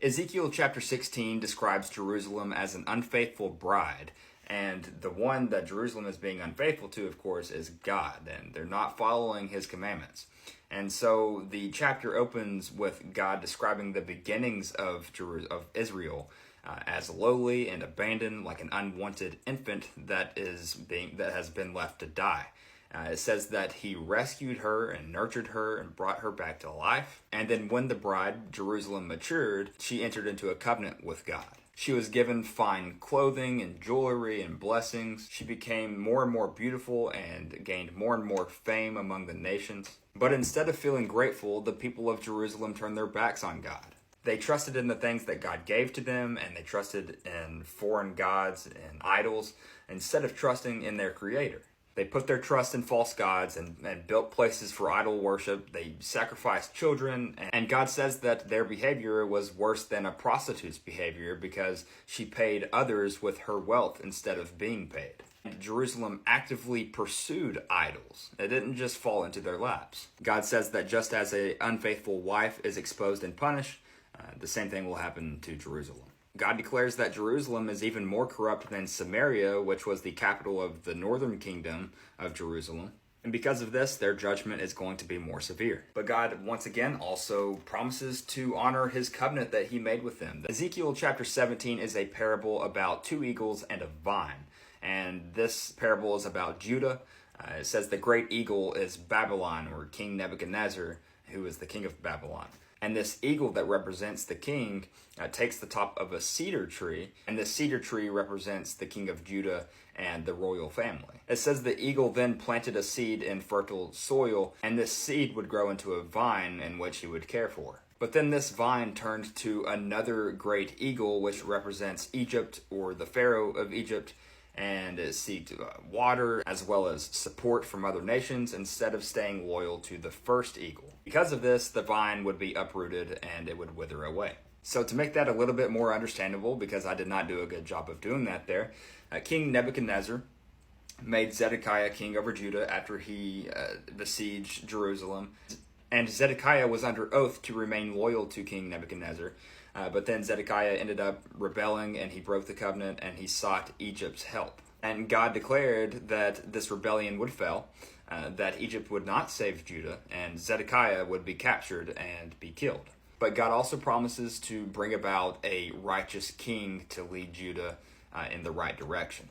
Ezekiel chapter 16 describes Jerusalem as an unfaithful bride, and the one that Jerusalem is being unfaithful to, of course, is God, and they're not following his commandments. And so the chapter opens with God describing the beginnings of Israel as lowly and abandoned, like an unwanted infant that has been left to die. It says that he rescued her and nurtured her and brought her back to life. And then when the bride, Jerusalem, matured, she entered into a covenant with God. She was given fine clothing and jewelry and blessings. She became more and more beautiful and gained more and more fame among the nations. But instead of feeling grateful, the people of Jerusalem turned their backs on God. They trusted in the things that God gave to them, and they trusted in foreign gods and idols instead of trusting in their Creator. They put their trust in false gods and built places for idol worship. They sacrificed children. And God says that their behavior was worse than a prostitute's behavior because she paid others with her wealth instead of being paid. And Jerusalem actively pursued idols. It didn't just fall into their laps. God says that just as an unfaithful wife is exposed and punished, the same thing will happen to Jerusalem. God declares that Jerusalem is even more corrupt than Samaria, which was the capital of the northern kingdom of Jerusalem. And because of this, their judgment is going to be more severe. But God, once again, also promises to honor his covenant that he made with them. Ezekiel chapter 17 is a parable about two eagles and a vine. And this parable is about Judah. It says the great eagle is Babylon, or King Nebuchadnezzar, who is the king of Babylon. And this eagle that represents the king takes the top of a cedar tree, and this cedar tree represents the king of Judah and the royal family. It says the eagle then planted a seed in fertile soil, and this seed would grow into a vine in which he would care for. But then this vine turned to another great eagle, which represents Egypt, or the Pharaoh of Egypt, and it seeked water as well as support from other nations instead of staying loyal to the first eagle. Because of this, the vine would be uprooted and it would wither away. So to make that a little bit more understandable, because I did not do a good job of doing that there, King Nebuchadnezzar made Zedekiah king over Judah after he besieged Jerusalem. And Zedekiah was under oath to remain loyal to King Nebuchadnezzar. But then Zedekiah ended up rebelling, and he broke the covenant, and he sought Egypt's help. And God declared that this rebellion would fail, that Egypt would not save Judah, and Zedekiah would be captured and be killed. But God also promises to bring about a righteous king to lead Judah in the right direction.